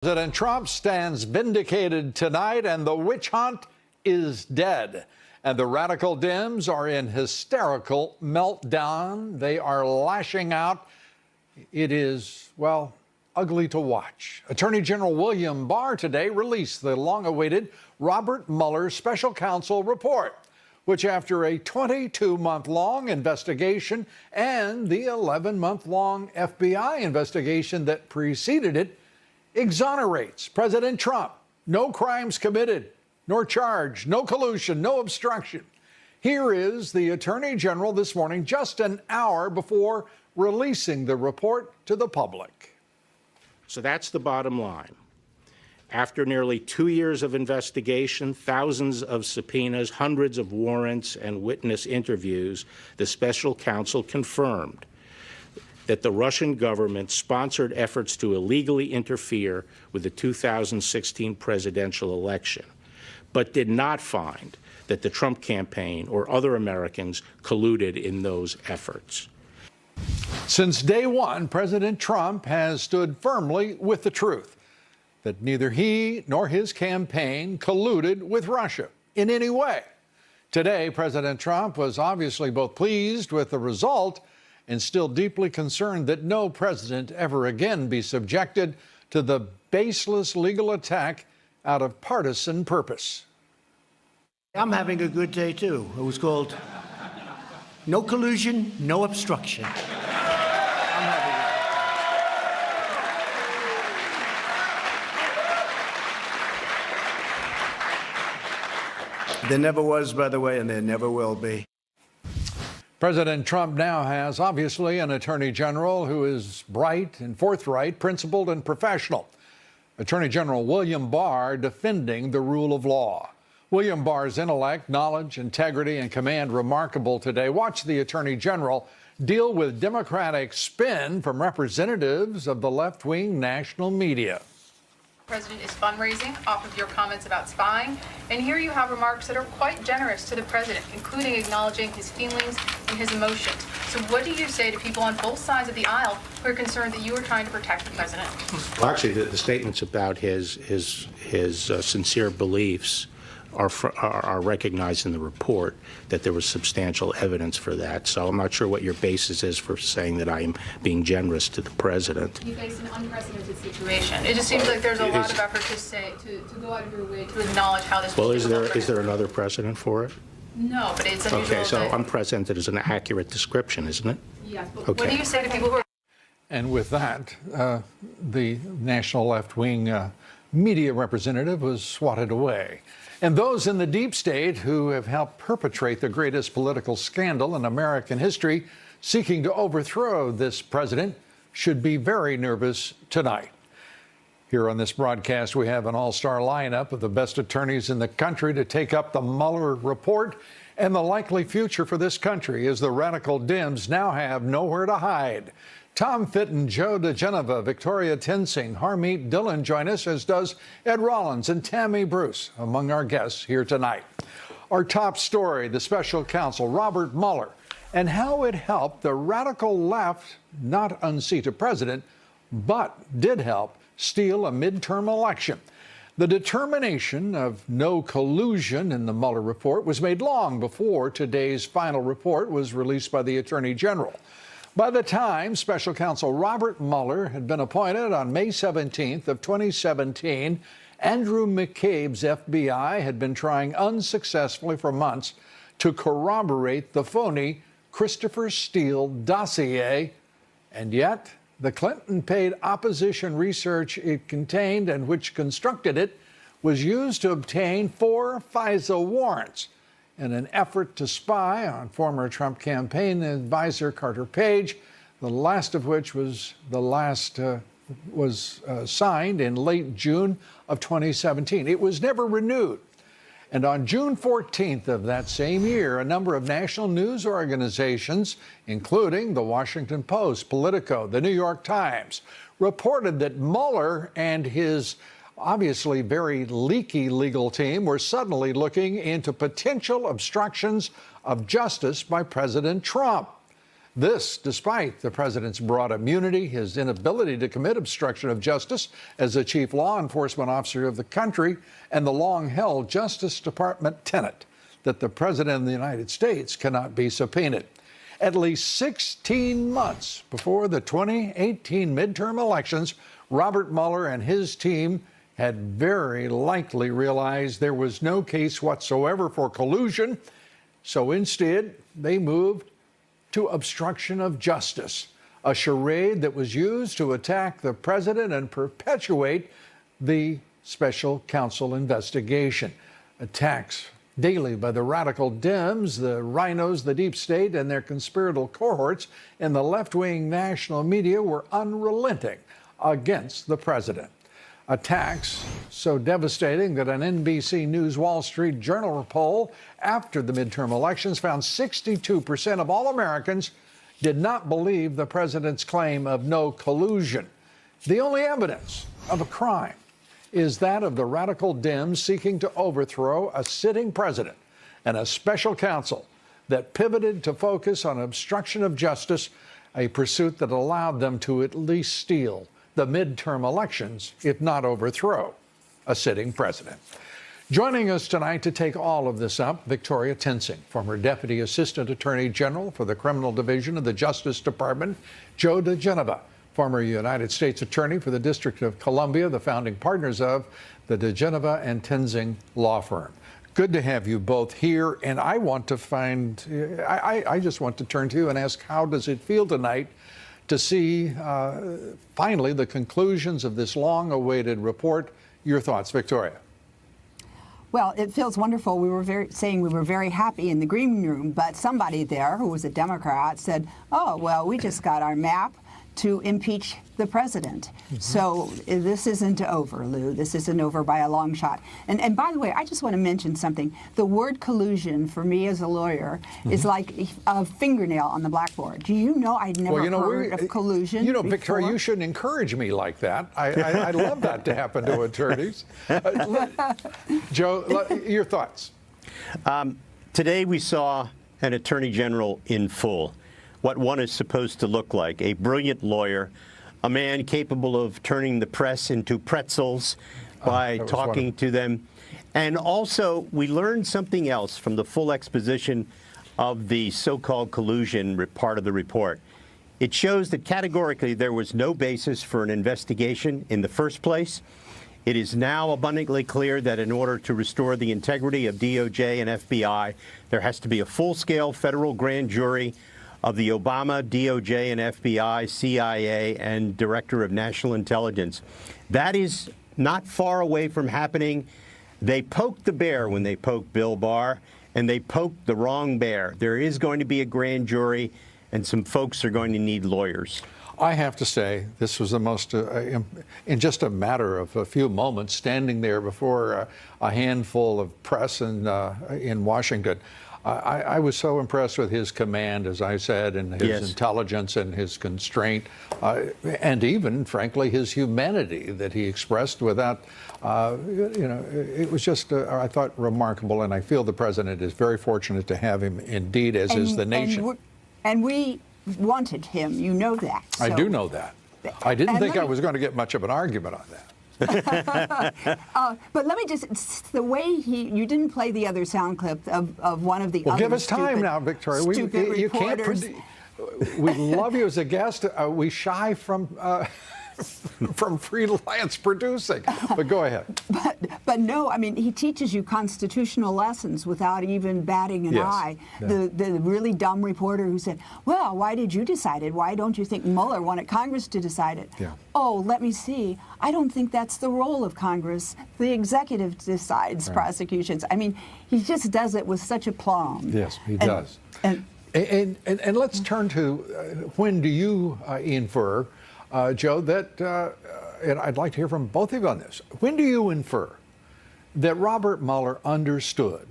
President Trump stands vindicated tonight, and the witch hunt is dead. And the radical Dems are in hysterical meltdown. They are lashing out. It is, well, ugly to watch. Attorney General William Barr today released the long-awaited Robert Mueller special counsel report, which after a 22-month-long investigation and the 11-month-long FBI investigation that preceded it, exonerates President Trump. No crimes committed, nor charged, no collusion, no obstruction. Here is the Attorney General this morning, just an hour before releasing the report to the public. So that's the bottom line. After nearly 2 years of investigation, thousands of subpoenas, hundreds of warrants, and witness interviews, the special counsel confirmed that the Russian government sponsored efforts to illegally interfere with the 2016 presidential election, but did not find that the Trump campaign or other Americans colluded in those efforts. Since day one, President Trump has stood firmly with the truth that neither he nor his campaign colluded with Russia in any way. Today, President Trump was obviously both pleased with the result and still deeply concerned that no president ever again be subjected to the baseless legal attack out of partisan purpose. I'm having a good day, too. It was called No Collusion, No Obstruction. There never was, by the way, and there never will be. President Trump now has, obviously, an attorney general who is bright and forthright, principled and professional. Attorney General William Barr defending the rule of law. William Barr's intellect, knowledge, integrity, and command remarkable today. Watch the attorney general deal with Democratic spin from representatives of the left-wing national media. The president is fundraising off of your comments about spying, and here you have remarks that are quite generous to the president, including acknowledging his feelings and his emotions. So what do you say to people on both sides of the aisle who are concerned that you are trying to protect the president? Well, actually, the statements about his sincere beliefs are recognized in the report, that there was substantial evidence for that. So I'm not sure what your basis is for saying that I am being generous to the president. You face an unprecedented situation. It just seems like there's a lot of effort to go out of your way to acknowledge how this. Well, is there another precedent for it? No, but it's unusual. Okay, so unprecedented is an accurate description, isn't it? Yes, but okay. What do you say to people who are? And with that, the national left-wing media representative was swatted away. And those in the deep state who have helped perpetrate the greatest political scandal in American history, seeking to overthrow this president, should be very nervous tonight. Here on this broadcast, we have an all-star lineup of the best attorneys in the country to take up the Mueller report and the likely future for this country, as the radical Dems now have nowhere to hide. Tom Fitton, Joe DeGeneva, Victoria Tensing, Harmeet Dillon join us, as does Ed Rollins and Tammy Bruce, among our guests here tonight. Our top story, the special counsel Robert Mueller, and how it helped the radical left not unseat a president, but did help steal a midterm election. The determination of no collusion in the Mueller report was made long before today's final report was released by the Attorney General. By the time special counsel Robert Mueller had been appointed on May 17th of 2017, Andrew McCabe's FBI had been trying unsuccessfully for months to corroborate the phony Christopher Steele dossier. And yet, the Clinton-paid opposition research it contained and which constructed it was used to obtain 4 FISA warrants in an effort to spy on former Trump campaign advisor Carter Page, the last of which was signed in late June of 2017. It was never renewed. And on June 14th of that same year, a number of national news organizations, including the Washington Post, Politico, the New York Times, reported that Mueller and his obviously very leaky legal team were suddenly looking into potential obstructions of justice by President Trump. This, despite the president's broad immunity, his inability to commit obstruction of justice as the chief law enforcement officer of the country, and the long-held Justice Department tenet that the president of the United States cannot be subpoenaed. At least 16 months before the 2018 midterm elections, Robert Mueller and his team had very likely realized there was no case whatsoever for collusion. So instead, they moved to obstruction of justice, a charade that was used to attack the president and perpetuate the special counsel investigation. Attacks daily by the radical Dems, the rhinos, the deep state, and their conspiratorial cohorts in the left-wing national media were unrelenting against the president. Attacks so devastating that an NBC News Wall Street Journal poll after the midterm elections found 62% of all Americans did not believe the president's claim of no collusion. The only evidence of a crime is that of the radical Dems seeking to overthrow a sitting president and a special counsel that pivoted to focus on obstruction of justice, a pursuit that allowed them to at least steal the midterm elections, if not overthrow a sitting president. Joining us tonight to take all of this up, Victoria Tensing, former Deputy Assistant Attorney General for the Criminal Division of the Justice Department, Joe DeGenova, former United States Attorney for the District of Columbia, the founding partners of the DeGenova and Tensing law firm. Good to have you both here, and I want to I just want to turn to you and ask, how does it feel tonight to see finally the conclusions of this long-awaited report? Your thoughts, Victoria? Well, it feels wonderful. We were very happy in the green room, but somebody there who was a Democrat said, "Oh, well, we just got our map to impeach the president." So this isn't over, Lou. This isn't over by a long shot. And by the way, I just want to mention something. The word collusion for me as a lawyer is like a fingernail on the blackboard. Do you know I'd never heard of collusion before? Victoria, you shouldn't encourage me like that. I love that to happen to attorneys. Joe, your thoughts? Today we saw an attorney general in full. What one is supposed to look like, a brilliant lawyer, a man capable of turning the press into pretzels by talking to them. And also, we learned something else from the full exposition of the so-called collusion part of the report. It shows that categorically there was no basis for an investigation in the first place. It is now abundantly clear that in order to restore the integrity of DOJ and FBI, there has to be a full-scale federal grand jury of the Obama, DOJ, and FBI, CIA, and Director of National Intelligence. That is not far away from happening. They poked the bear when they poked Bill Barr, and they poked the wrong bear. There is going to be a grand jury, and some folks are going to need lawyers. I have to say, this was the most, in just a matter of a few moments, standing there before a handful of press in Washington, I was so impressed with his command, as I said, and his intelligence and his constraint, and even, frankly, his humanity that he expressed without, it was just, I thought, remarkable. And I feel the president is very fortunate to have him, indeed, as is the nation. And we wanted him. You know that. So. I do know that. I didn't think I was going to get much of an argument on that. But let me just, the way you didn't play the other sound clip of one of the other give us time now, Victoria. You can't. We love you as a guest. We shy from freelance producing. But go ahead. But no, I mean, he teaches you constitutional lessons without even batting an eye. Yeah. The really dumb reporter who said, well, why did you decide it? Why don't you think Mueller wanted Congress to decide it? Yeah. Oh, let me see. I don't think that's the role of Congress. The executive decides prosecutions. I mean, he just does it with such aplomb. Yes, he does. And let's turn to when do you infer, Joe, that, and I'd like to hear from both of you on this. When do you infer that Robert Mueller understood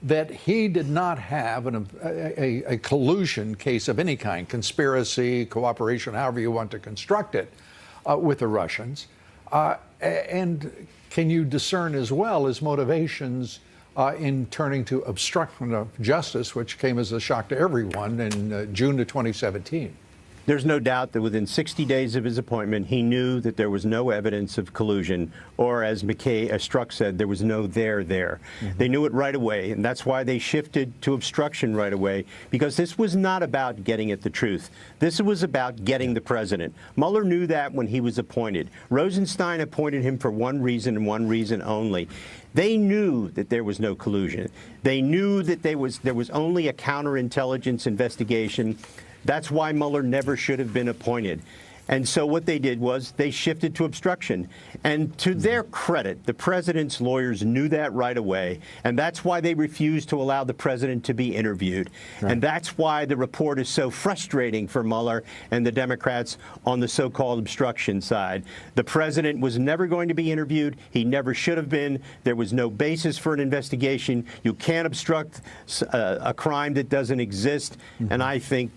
that he did not have a collusion case of any kind, conspiracy, cooperation, however you want to construct it, with the Russians? And can you discern as well his motivations in turning to obstruction of justice, which came as a shock to everyone in June of 2017. There's no doubt that within 60 days of his appointment, he knew that there was no evidence of collusion, or as Strzok said, there was no there. They knew it right away, and that's why they shifted to obstruction right away, because this was not about getting at the truth. This was about getting the president. Mueller knew that when he was appointed. Rosenstein appointed him for one reason and one reason only. They knew that there was no collusion. They knew that there was only a counterintelligence investigation. That's why Mueller never should have been appointed. And so what they did was they shifted to obstruction. And to their credit, the president's lawyers knew that right away. And that's why they refused to allow the president to be interviewed. Right. And that's why the report is so frustrating for Mueller and the Democrats on the so-called obstruction side. The president was never going to be interviewed. He never should have been. There was no basis for an investigation. You can't obstruct a crime that doesn't exist. And I think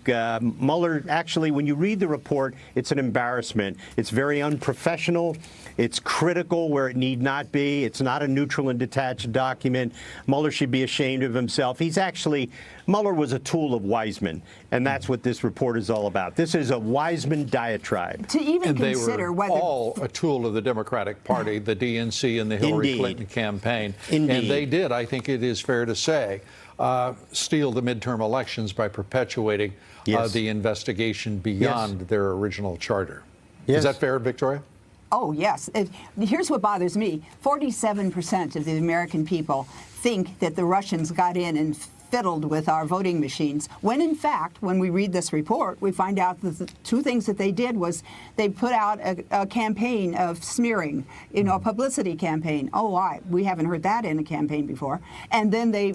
Mueller, actually, when you read the report, it's an embarrassment. It's very unprofessional. It's critical where it need not be. It's not a neutral and detached document. Mueller should be ashamed of himself. Mueller was a tool of Weissman, and that's what this report is all about. This is a Weissman diatribe. To even and consider they were whether all a tool of the Democratic Party, the DNC and the Hillary Clinton campaign. Indeed. And they did, I think it is fair to say, steal the midterm elections by perpetuating the investigation beyond their original charter. Is that fair, Victoria? Oh, yes. Here's what bothers me. 47% of the American people think that the Russians got in and fiddled with our voting machines, when in fact, when we read this report, we find out that the two things that they did was they put out a campaign of smearing, a publicity campaign. We haven't heard that in a campaign before. And then they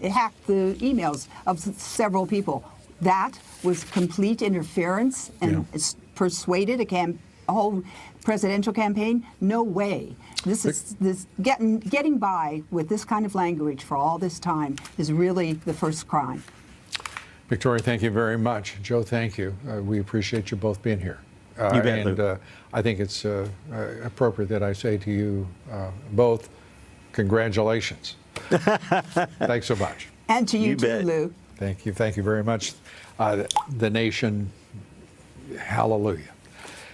hacked the emails of several people. That was complete interference and persuaded a whole presidential campaign? No way. This getting by with this kind of language for all this time is really the first crime. Victoria, thank you very much. Joe, thank you. We appreciate you both being here. You bet, and I think it's appropriate that I say to you both, congratulations. Thanks so much. And to you too, Lou. Thank you. Thank you very much. The nation, hallelujah.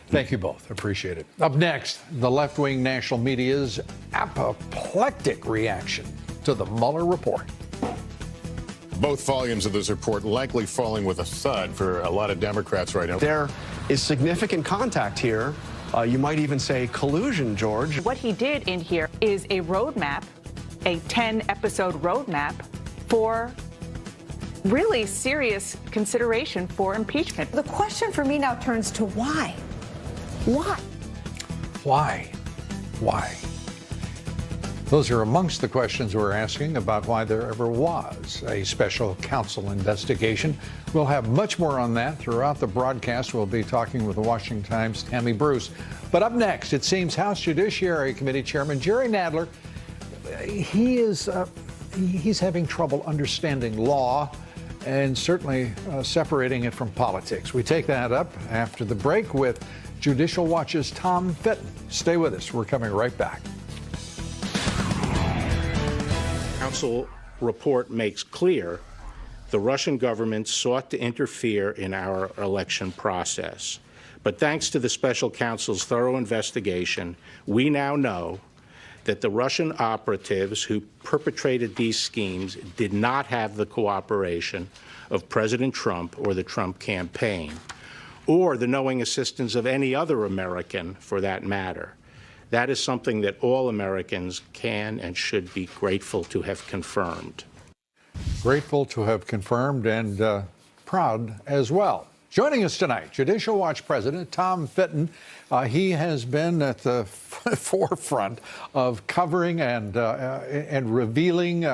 Thank you both. Appreciate it. Up next, the left-wing national media's apoplectic reaction to the Mueller report. Both volumes of this report likely falling with a thud for a lot of Democrats right now. There is significant contact here. You might even say collusion, George. What he did in here is a roadmap, a 10-episode roadmap for really serious consideration for impeachment. The question for me now turns to why? Why? Why? Why? Those are amongst the questions we're asking about why there ever was a special counsel investigation. We'll have much more on that throughout the broadcast. We'll be talking with the Washington Times' Tammy Bruce. But up next, it seems House Judiciary Committee Chairman Jerry Nadler, he's having trouble understanding law and certainly separating it from politics. We take that up after the break with Judicial Watch's Tom Fitton. Stay with us. We're coming right back. Council report makes clear the Russian government sought to interfere in our election process. But thanks to the special counsel's thorough investigation, we now know that the Russian operatives who perpetrated these schemes did not have the cooperation of President Trump or the Trump campaign, or the knowing assistance of any other American for that matter. That is something that all Americans can and should be grateful to have confirmed. Grateful to have confirmed and proud as well. Joining us tonight, Judicial Watch President Tom Fitton. He has been at the forefront of covering and revealing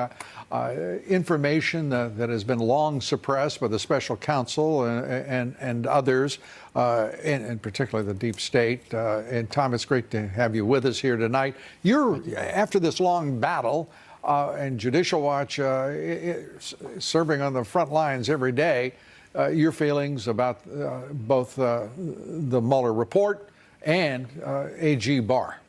information that has been long suppressed by the special counsel and others, and particularly the deep state. And Tom, it's great to have you with us here tonight. You're, after this long battle, and Judicial Watch serving on the front lines every day, your feelings about both the Mueller report and AG Barr.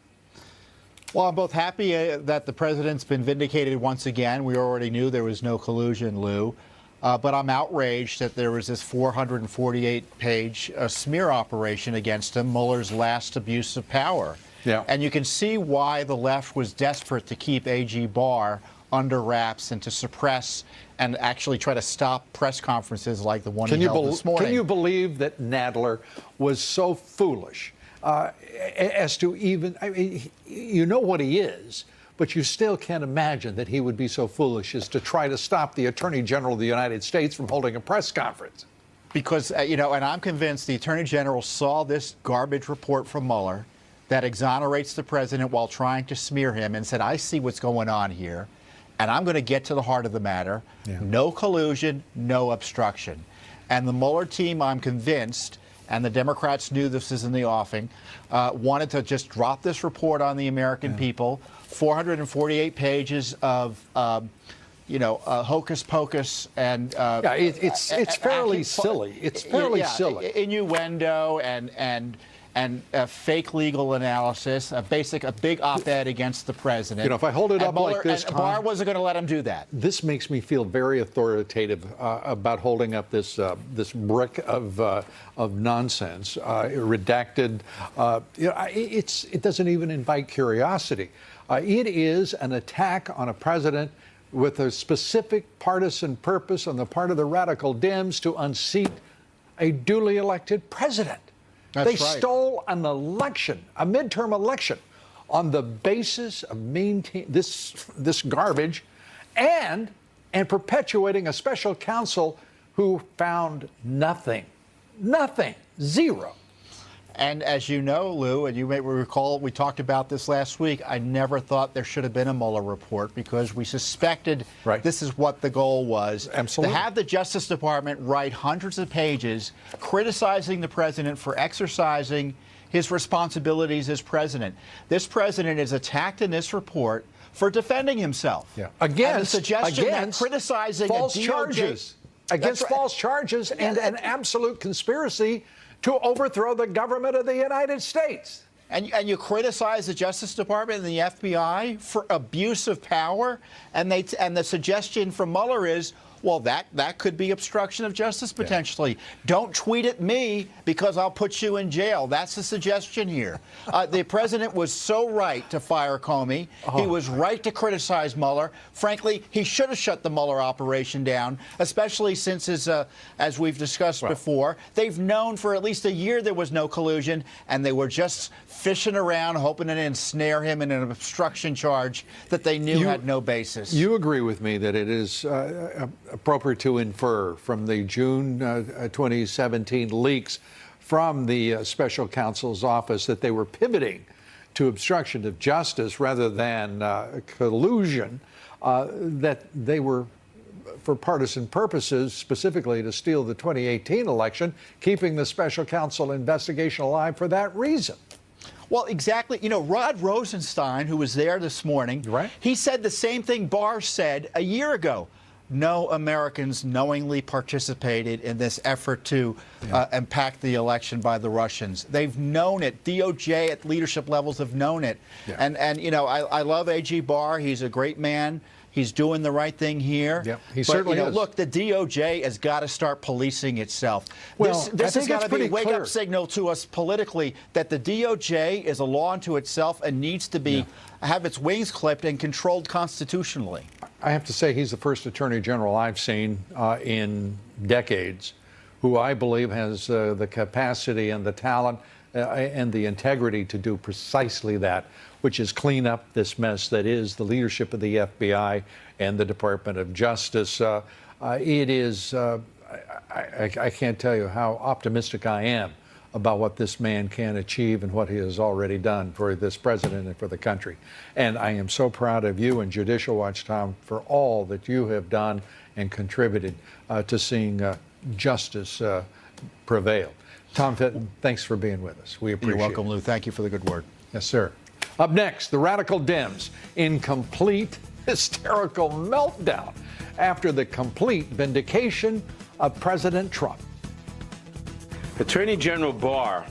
Well, I'm both happy that the president's been vindicated once again. We already knew there was no collusion, Lou. But I'm outraged that there was this 448-page smear operation against him, Mueller's last abuse of power. Yeah. And you can see why the left was desperate to keep AG Barr under wraps and to suppress and actually try to stop press conferences like the one he held this morning. Can you believe that Nadler was so foolish as to even, I mean, you know what he is, but you still can't imagine that he would be so foolish as to try to stop the Attorney General of the United States from holding a press conference. Because, you know, and I'm convinced the Attorney General saw this garbage report from Mueller that exonerates the president while trying to smear him and said, I see what's going on here, and I'm going to get to the heart of the matter. Yeah. No collusion, no obstruction. And the Mueller team, I'm convinced, and the Democrats knew this is in the offing, wanted to just drop this report on the American people. 448 pages of, hocus pocus and it's fairly silly. It's fairly silly. Innuendo and fake legal analysis, a big op-ed against the president. You know, if I hold it up Mueller, like this, and Barr wasn't going to let him do that. This makes me feel very authoritative about holding up this this brick of nonsense, redacted. It doesn't even invite curiosity. It is an attack on a president with a specific partisan purpose on the part of the radical Dems to unseat a duly elected president. They stole an election, a midterm election, on the basis of maintaining this garbage and perpetuating a special counsel who found nothing, zero. And as you know, Lou, and you may recall, we talked about this last week, I never thought there should have been a Mueller report because we suspected this is what the goal was. Absolutely. To have the Justice Department write hundreds of pages criticizing the president for exercising his responsibilities as president. This president is attacked in this report for defending himself. Yeah. Against criticizing false a DOJ, charges. Against false charges and an absolute conspiracy to overthrow the government of the United States. And you criticize the Justice Department and the FBI for abuse of power, and the suggestion from Mueller is, well, that could be obstruction of justice potentially. Yeah. Don't tweet at me because I'll put you in jail. That's the suggestion here. The president was so right to fire Comey. He was right to criticize Mueller. Frankly, he should have shut the Mueller operation down, especially since, as we've discussed before, they've known for at least a year there was no collusion, and they were just fishing around, hoping to ensnare him in an obstruction charge that they knew had no basis. You agree with me that it is appropriate to infer from the June 2017 leaks from the special counsel's office that they were pivoting to obstruction of justice rather than collusion, that they were, for partisan purposes, specifically to steal the 2018 election, keeping the special counsel investigation alive for that reason. Well, exactly. You know, Rod Rosenstein, who was there this morning, he said the same thing Barr said a year ago. No Americans knowingly participated in this effort to impact the election by the Russians. They've known it. DOJ at leadership levels have known it. Yeah. And you know, I love AG Barr. He's a great man. He's doing the right thing here. Yep, he certainly is. Look, the DOJ has got to start policing itself. Well, this has got to be a wake-up signal to us politically that the DOJ is a law unto itself and needs to be have its wings clipped and controlled constitutionally. I have to say he's the first Attorney General I've seen in decades who I believe has the capacity and the talent and the integrity to do precisely that, which is clean up this mess that is the leadership of the FBI and the Department of Justice. It is, I can't tell you how optimistic I am about what this man can achieve and what he has already done for this president and for the country. And I am so proud of you and Judicial Watch, Tom, for all that you have done and contributed to seeing justice prevail. Tom Fitton, thanks for being with us. We appreciate it. You're welcome, Lou. Thank you for the good word. Yes, sir. Up next, the radical Dems in complete hysterical meltdown after the complete vindication of President Trump. Attorney General Barr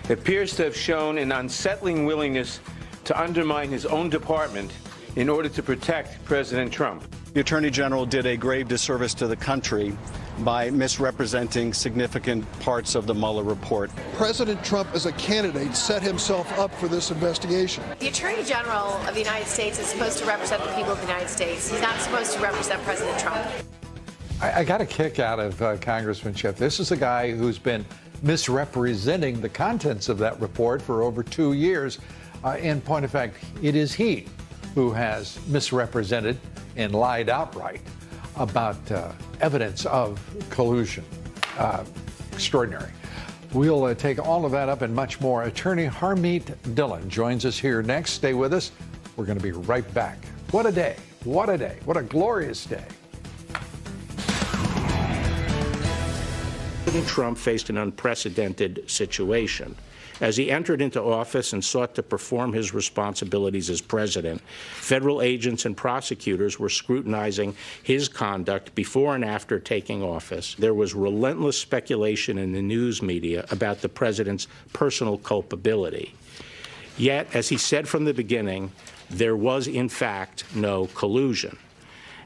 appears to have shown an unsettling willingness to undermine his own department in order to protect President Trump. The Attorney General did a grave disservice to the country by misrepresenting significant parts of the Mueller report. President Trump, as a candidate, set himself up for this investigation. The Attorney General of the United States is supposed to represent the people of the United States. He's not supposed to represent President Trump. I got a kick out of Congressman Schiff. This is a guy who's been misrepresenting the contents of that report for over 2 years. In point of fact, it is he who has misrepresented and lied outright about evidence of collusion. Extraordinary. We'll take all of that up and much more. Attorney Harmeet Dillon joins us here next. Stay with us. We're going to be right back. What a day. What a day. What a glorious day. President Trump faced an unprecedented situation. As he entered into office and sought to perform his responsibilities as president, federal agents and prosecutors were scrutinizing his conduct before and after taking office. There was relentless speculation in the news media about the president's personal culpability. Yet, as he said from the beginning, there was, in fact, no collusion.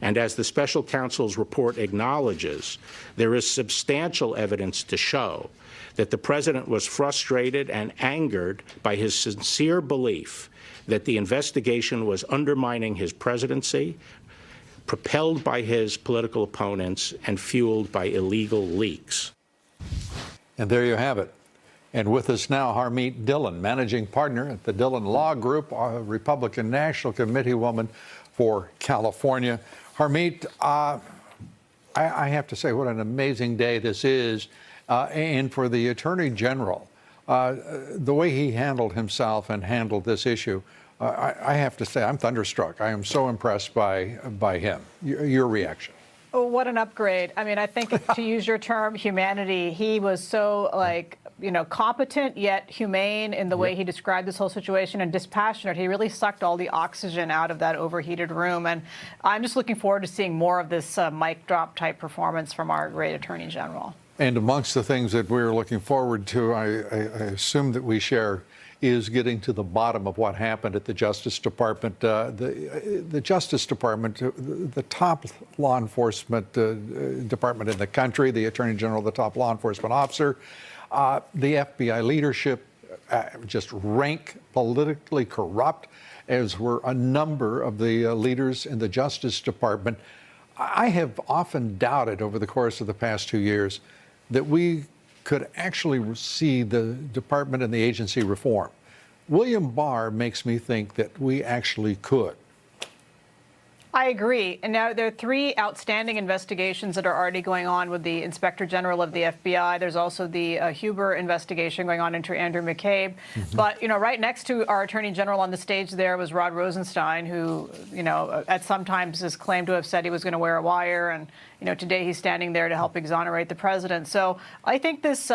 And as the special counsel's report acknowledges, there is substantial evidence to show that the president was frustrated and angered by his sincere belief that the investigation was undermining his presidency, propelled by his political opponents, and fueled by illegal leaks. And there you have it. And with us now, Harmeet Dillon, managing partner at the Dillon Law Group, a Republican National Committee woman for California. Harmeet, I have to say what an amazing day this is. And for the Attorney General, the way he handled himself and handled this issue, I have to say I'm thunderstruck. I am so impressed by him. Your reaction? Oh, what an upgrade. I mean, I think to use your term, humanity, he was so, competent yet humane in the way he described this whole situation, and dispassionate. He really sucked all the oxygen out of that overheated room. And I'm just looking forward to seeing more of this mic drop type performance from our great Attorney General. And amongst the things that we're looking forward to, I assume that we share, is getting to the bottom of what happened at the Justice Department. The Justice Department, the top law enforcement department in the country, the Attorney General, the top law enforcement officer, the FBI leadership, just rank politically corrupt, as were a number of the leaders in the Justice Department. I have often doubted over the course of the past 2 years that we could actually see the department and the agency reform. William Barr makes me think that we actually could. I agree. And now there are 3 outstanding investigations that are already going on with the Inspector General of the FBI. There's also the Huber investigation going on into Andrew McCabe. But, right next to our Attorney General on the stage there was Rod Rosenstein, who, at some times is claimed to have said he was going to wear a wire. And, today he's standing there to help exonerate the president. So I think this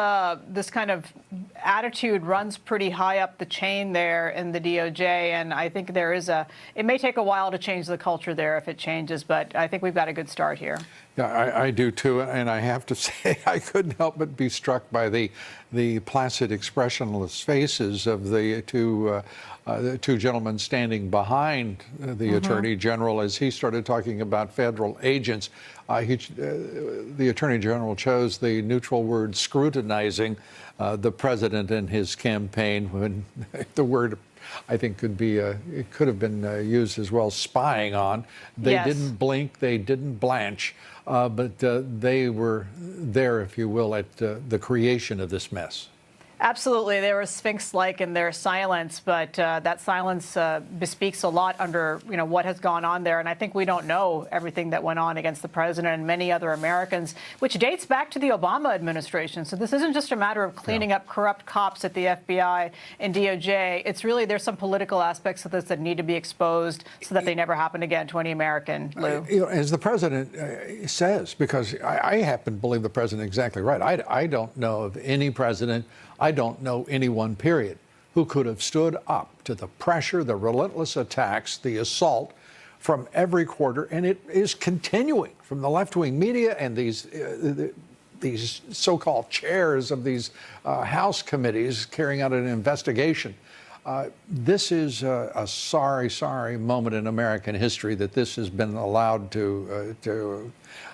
this kind of attitude runs pretty high up the chain there in the DOJ. And I think it may take a while to change the culture there if it changes, but I think we've got a good start here. Yeah, I do too, and I have to say I couldn't help but be struck by the placid, expressionless faces of the two gentlemen standing behind the Attorney General as he started talking about federal agents. The Attorney General chose the neutral word scrutinizing the president in his campaign, when the word I think it could have been used as well, spying on. They didn't blink, they didn't blanch, but they were there, if you will, at the creation of this mess. Absolutely. They were Sphinx-like in their silence, but that silence bespeaks a lot under, what has gone on there. And I think we don't know everything that went on against the president and many other Americans, which dates back to the Obama administration. So this isn't just a matter of cleaning up corrupt cops at the FBI and DOJ. It's really, there's some political aspects of this that need to be exposed so that they never happen again to any American, Lou. As the president says, because I happen to believe the president exactly right. I don't know of any president, I don't know anyone, period, who could have stood up to the pressure, the relentless attacks, the assault from every quarter, and it is continuing from the left-wing media and these so-called chairs of these House committees carrying out an investigation. This is a sorry, sorry moment in American history that this has been allowed to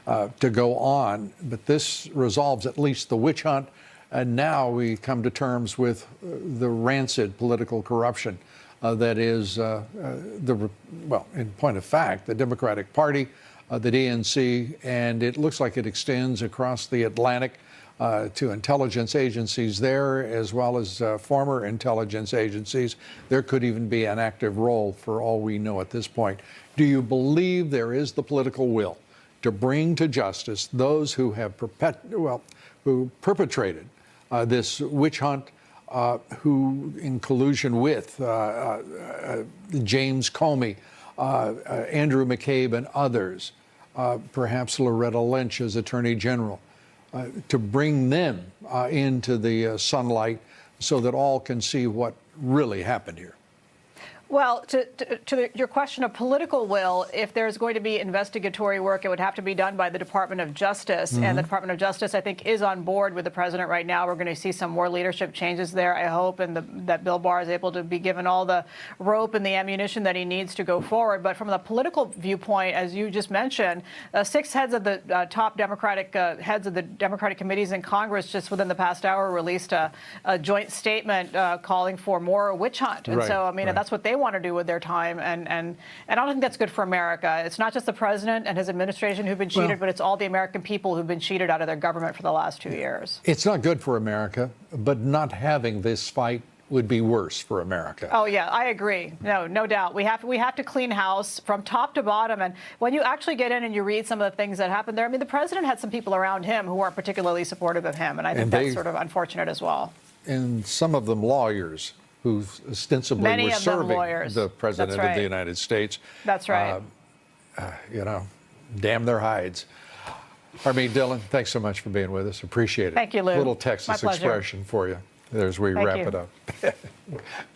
go on. But this resolves at least the witch hunt, and now we come to terms with the rancid political corruption that is well, in point of fact, the Democratic Party, the DNC, and it looks like it extends across the Atlantic to intelligence agencies there, as well as former intelligence agencies. There could even be an active role for all we know at this point. Do you believe there is the political will to bring to justice those who have who perpetrated this witch hunt, who, in collusion with James Comey, Andrew McCabe, and others, perhaps Loretta Lynch as Attorney General, to bring them into the sunlight so that all can see what really happened here? Well, to your question of political will, if there's going to be investigatory work, it would have to be done by the Department of Justice. Mm-hmm. And the Department of Justice, I think, is on board with the president right now. We're going to see some more leadership changes there, I hope, and that Bill Barr is able to be given all the rope and the ammunition that he needs to go forward. But from the political viewpoint, as you just mentioned, 6 heads of the top Democratic heads of the Democratic committees in Congress just within the past hour released a joint statement calling for more witch hunt. And right, so, I mean, that's what they want to do with their time, and I don't think that's good for America. It's not just the president and his administration who've been cheated, but it's all the American people who've been cheated out of their government for the last 2 years. It's not good for America, but not having this fight would be worse for America. Oh yeah, I agree. No doubt. We have to clean house from top to bottom. And when you actually get in and you read some of the things that happened there, I mean, the president had some people around him who weren't particularly supportive of him, and I think that's sort of unfortunate as well. And some of them lawyers who ostensibly were serving the president of the United States. That's right. You know, damn their hides. Harmeet Dillon, thanks so much for being with us. Appreciate it. Thank you, Lou. Little Texas expression for you as we wrap it up.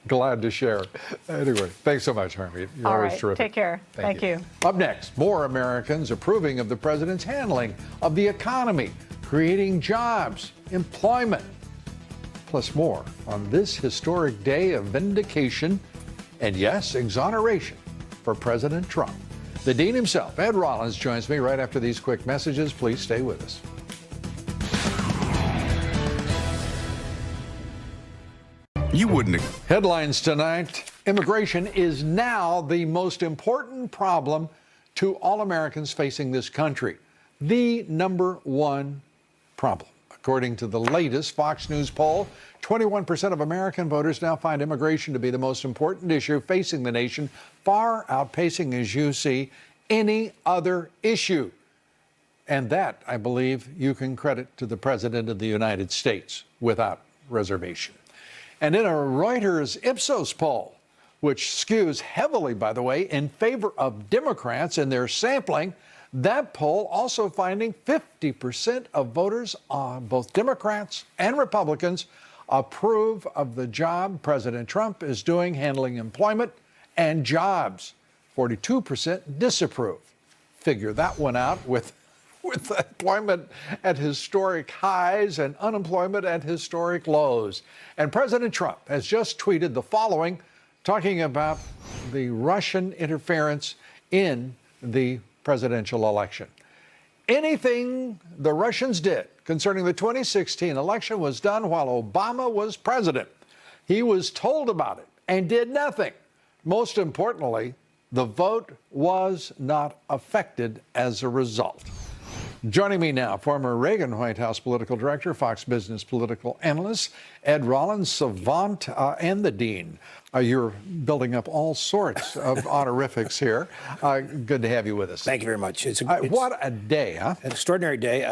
Glad to share. Anyway, thanks so much, Harmeet. You're always terrific. Take care. Thank you. Up next, more Americans approving of the president's handling of the economy, creating jobs, employment, plus more on this historic day of vindication and, yes, exoneration for President Trump. The Dean himself, Ed Rollins, joins me right after these quick messages. Please stay with us. You wouldn't. Headlines tonight. Immigration is now the most important problem to all Americans facing this country. The #1 problem. According to the latest Fox News poll, 21% of American voters now find immigration to be the most important issue facing the nation, far outpacing, as you see, any other issue. And that, I believe, you can credit to the President of the United States without reservation. And in a Reuters Ipsos poll, which skews heavily, by the way, in favor of Democrats in their sampling, that poll also finding 50% of voters, both Democrats and Republicans, approve of the job President Trump is doing handling employment and jobs. 42% disapprove. Figure that one out with employment at historic highs and unemployment at historic lows. And President Trump has just tweeted the following, talking about the Russian interference in the presidential election. Anything the Russians did concerning the 2016 election was done while Obama was president. He was told about it and did nothing. Most importantly, the vote was not affected as a result. Joining me now, former Reagan White House political director, Fox Business political analyst, Ed Rollins, savant, and the Dean. You're building up all sorts of honorifics here. Good to have you with us. Thank you very much. What a day, huh? An extraordinary day.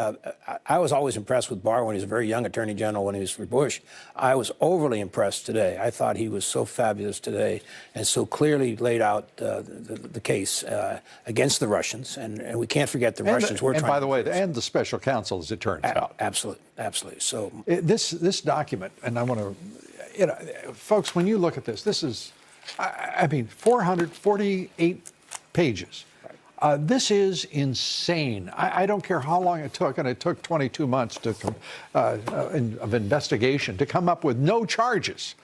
I was always impressed with Barr when he was a very young attorney general when he was for Bush. I was overly impressed today. I thought he was so fabulous today and so clearly laid out the case against the Russians. And we can't forget the Russians were trying. And by the way, and the special counsel, as it turns out. Absolutely. Absolutely. So this document, and I want to, folks, when you look at this, this is, I mean, 448 pages. This is insane. I don't care how long it took, and it took 22 months of investigation to come up with no charges.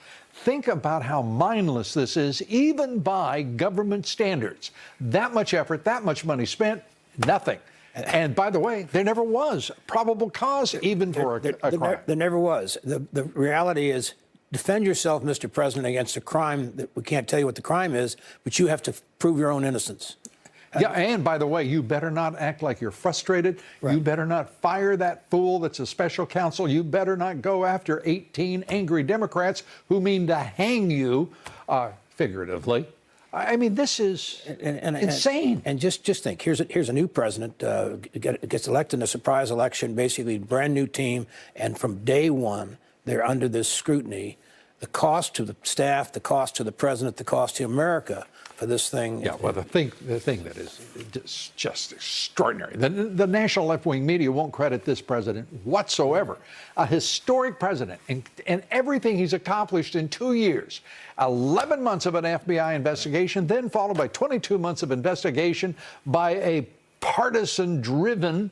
Think about how mindless this is, even by government standards. That much effort, that much money spent, nothing. And by the way, there never was probable cause even for a crime. There never was. The reality is, defend yourself, Mr. President, against a crime that we can't tell you what the crime is, but you have to prove your own innocence. Yeah, and by the way, you better not act like you're frustrated. Right. You better not fire that fool that's a special counsel. You better not go after 18 angry Democrats who mean to hang you, figuratively. I mean, this is insane. And just think, here's a new president, gets elected in a surprise election, basically brand new team, and from day one, they're under this scrutiny. The cost to the staff, the cost to the president, the cost to America for this thing. Yeah, well, the thing that is just extraordinary. The national left-wing media won't credit this president whatsoever. A historic president, and everything he's accomplished in 2 years. 11 months of an FBI investigation, then followed by 22 months of investigation by a partisan-driven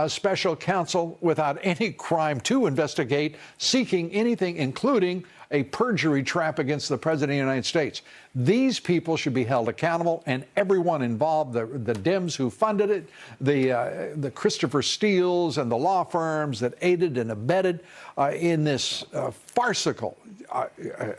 special counsel without any crime to investigate, seeking anything, including a perjury trap against the President of the United States. These people should be held accountable, and everyone involved, the Dems who funded it, the Christopher Steeles and the law firms that aided and abetted in this farcical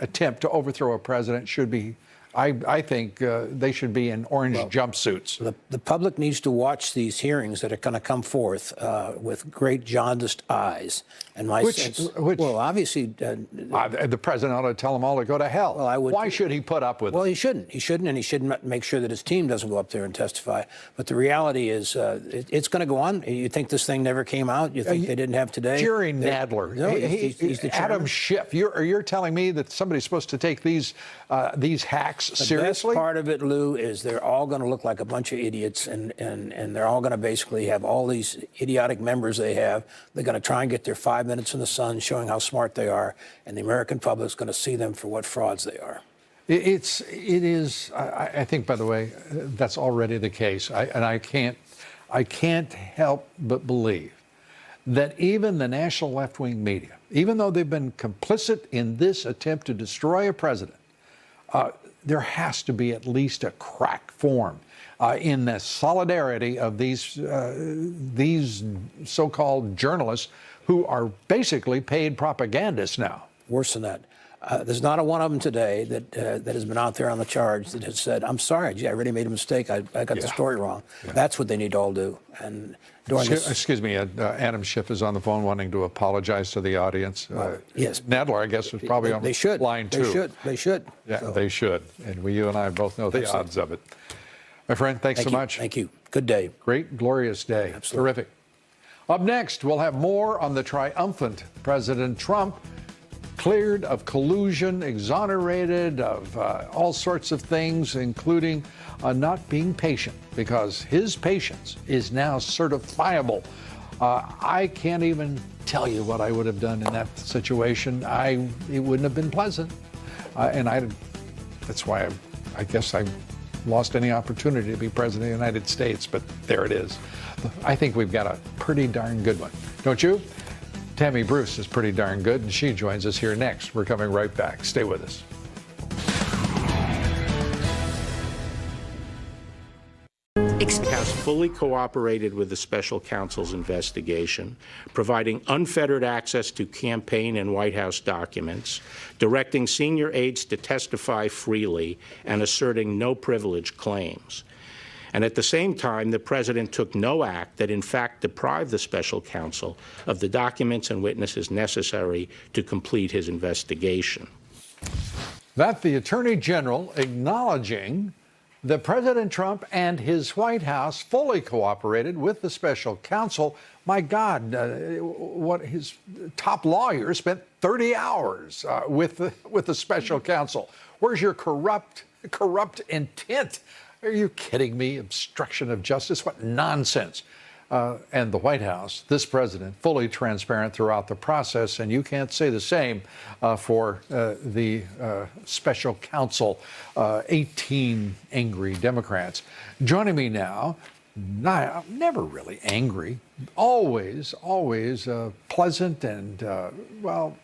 attempt to overthrow a president should be, I think they should be in orange jumpsuits. The public needs to watch these hearings that are going to come forth with great jaundiced eyes. And my sense, well, obviously, the president ought to tell them all to go to hell. Well, I would. Why should he put up with it? Well, he shouldn't. He shouldn't, and he should make sure that his team doesn't go up there and testify. But the reality is, it's going to go on. You think this thing never came out? You think they didn't have today? Jerry Nadler, no, he's the chairman. Adam Schiff. You're telling me that somebody's supposed to take these hacks seriously? The best part of it, Lou, is they're all going to look like a bunch of idiots, and they're all going to basically have all these idiotic members they have. They're going to try and get their 5 minutes in the sun showing how smart they are, and the American public's going to see them for what frauds they are. It is. I think, by the way, that's already the case. I can't help but believe that even the national left-wing media, even though they've been complicit in this attempt to destroy a president, there has to be at least a crack formed in the solidarity of these so-called journalists who are basically paid propagandists now. Worse than that. There's not a one of them today that has been out there on the charge that has said, I'm sorry, gee, I really made a mistake. I got the story wrong. Yeah. That's what they need to all do. And during excuse me, Adam Schiff is on the phone wanting to apologize to the audience. Yes. Nadler, I guess, was probably on line two. They should. Yeah, so. They should. And you and I both know the odds of it. My friend, thanks so much. Thank you. Good day. Great, glorious day. Absolutely. Terrific. Up next, we'll have more on the triumphant President Trump, cleared of collusion, exonerated of all sorts of things, including not being patient, because his patience is now certifiable. I can't even tell you what I would have done in that situation. It wouldn't have been pleasant. That's why I guess I lost any opportunity to be president of the United States, but there it is. I think we've got a pretty darn good one. Don't you? Tammy Bruce is pretty darn good, and she joins us here next. We're coming right back. Stay with us. Has fully cooperated with the special counsel's investigation, providing unfettered access to campaign and White House documents, directing senior aides to testify freely, and asserting no privilege claims. And at the same time, the president took no act that in fact deprived the special counsel of the documents and witnesses necessary to complete his investigation. That the Attorney General acknowledging that President Trump and his White House fully cooperated with the special counsel. My God, what his top lawyer spent 30 hours with the special counsel. Where's your corrupt intent? Are you kidding me? Obstruction of justice? What nonsense. And the White House, this president, fully transparent throughout the process, and you can't say the same for the special counsel, 18 angry Democrats. Joining me now never really angry, always pleasant and, well,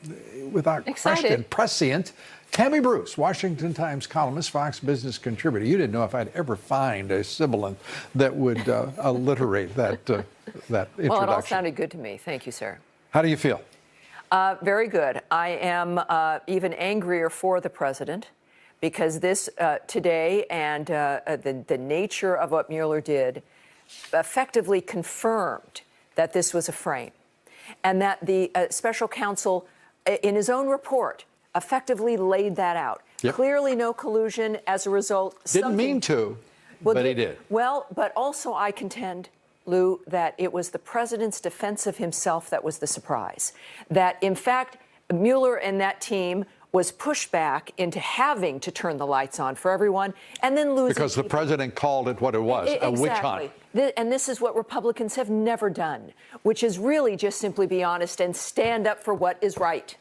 without question, prescient. Tammy Bruce, Washington Times columnist, Fox Business contributor. You didn't know if I'd ever find a sibilant that would alliterate that introduction. Well, it all sounded good to me. Thank you, sir. How do you feel? Very good. I am even angrier for the president because this today and the nature of what Mueller did effectively confirmed that this was a frame and that the special counsel in his own report effectively laid that out. Yep. Clearly no collusion as a result. Didn't mean to, but he did. Well, but also I contend, Lou, that it was the president's defense of himself that was the surprise. That, in fact, Mueller and that team was pushed back into having to turn the lights on for everyone and then losing because the president called it what it was, a witch hunt. And this is what Republicans have never done, which is really just simply be honest and stand up for what is right.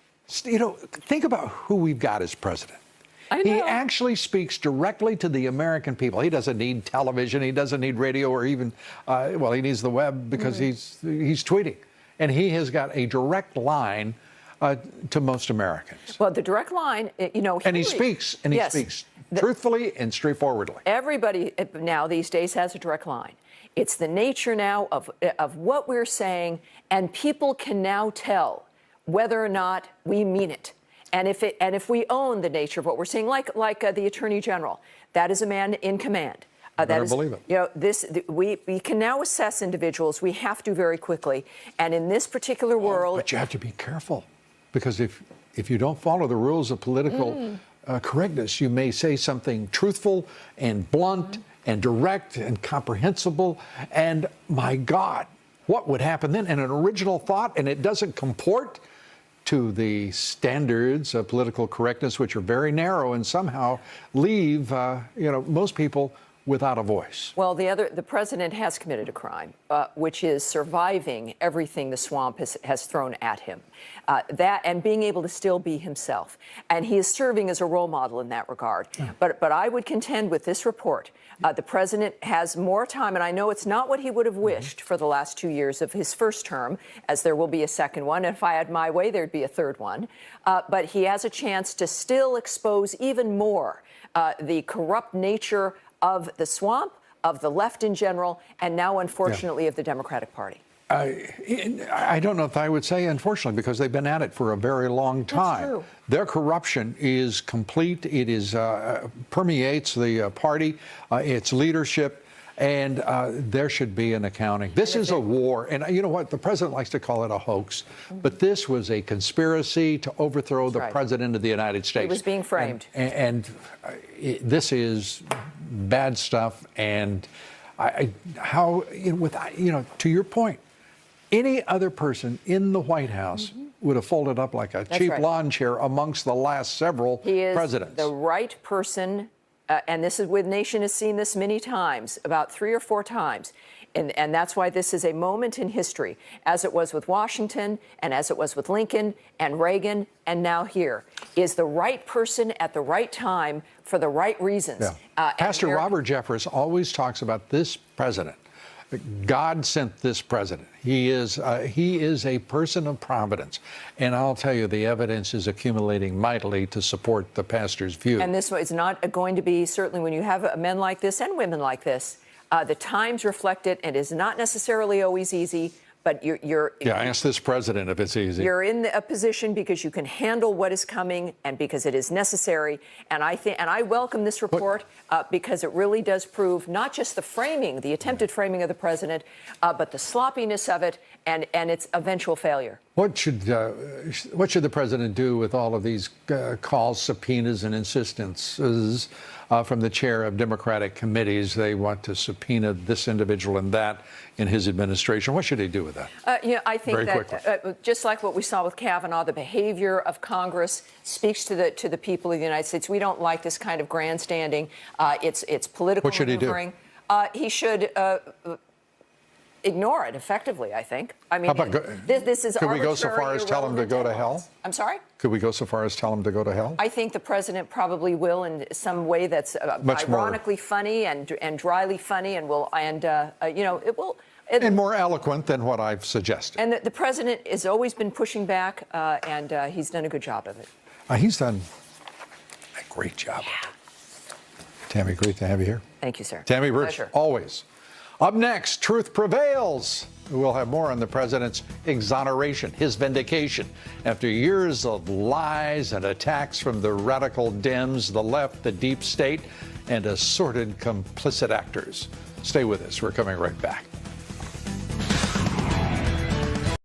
You know, think about who we've got as president. I know. He actually speaks directly to the American people. He doesn't need television. He doesn't need radio or even, well, he needs the web because he's tweeting. And he has got a direct line to most Americans. Well, the direct line, you know. And he speaks truthfully and straightforwardly. Everybody now these days has a direct line. It's the nature now of what we're saying, and people can now tell whether or not we mean it. And if we own the nature of what we're saying, like the Attorney General, that is a man in command. Better believe it. You know, we can now assess individuals. We have to very quickly. And in this particular world, but you have to be careful, because if you don't follow the rules of political correctness, you may say something truthful and blunt and direct and comprehensible. And my God, what would happen then? And an original thought, and it doesn't comport to the standards of political correctness, which are very narrow and somehow leave most people without a voice. Well, the president has committed a crime, which is surviving everything the swamp has thrown at him. That and being able to still be himself. And he is serving as a role model in that regard. Yeah. But I would contend with this report, the president has more time, and I know it's not what he would have wished for the last 2 years of his first term, as there will be a second one. If I had my way, there'd be a third one. But he has a chance to still expose even more the corrupt nature of the swamp, of the left in general, and now, unfortunately, of the Democratic Party. I don't know if I would say unfortunately, because they've been at it for a very long time. That's true. Their corruption is complete. It is permeates the party, its leadership, and there should be an accounting. This is a war, and you know what? The president likes to call it a hoax, but this was a conspiracy to overthrow the president of the United States. It was being framed. And this is bad stuff. And to your point, any other person in the White House would have folded up like a cheap lawn chair amongst the last several presidents. He is the right person, and Nation has seen this many times, about 3 or 4 times. And that's why this is a moment in history, as it was with Washington and as it was with Lincoln and Reagan and now here, is the right person at the right time for the right reasons. Yeah. Pastor Robert Jeffress always talks about this president. God sent this president. He is a person of providence. And I'll tell you, the evidence is accumulating mightily to support the pastor's view. And this is not going to be, certainly when you have men like this and women like this, the times reflect it. It is not necessarily always easy, but you're ask this president if it's easy. You're in a position because you can handle what is coming and because it is necessary. And I welcome this report because it really does prove not just the framing, the attempted framing of the president, but the sloppiness of it and its eventual failure. What should the president do with all of these calls, subpoenas, and insistences from the chair of Democratic committees? They want to subpoena this individual and that in his administration. What should he do with that? I think that just like what we saw with Kavanaugh, the behavior of Congress speaks to the people of the United States. We don't like this kind of grandstanding. It's political. What should maneuvering. he do? He should ignore it effectively, I think. I mean, How about this is could we arbitrary, go so far as tell him to go to hell? I'm sorry? Could we go so far as tell him to go to hell? I think the president probably will in some way that's ironically funny and dryly funny, and it will. And more eloquent than what I've suggested. And the president has always been pushing back, and he's done a good job of it. He's done a great job. Yeah. Tammy, great to have you here. Thank you, sir. Tammy Birch, Pleasure. always. Up next, Truth Prevails. We'll have more on the president's exoneration, his vindication, after years of lies and attacks from the radical Dems, the left, the deep state, and assorted complicit actors. Stay with us. We're coming right back.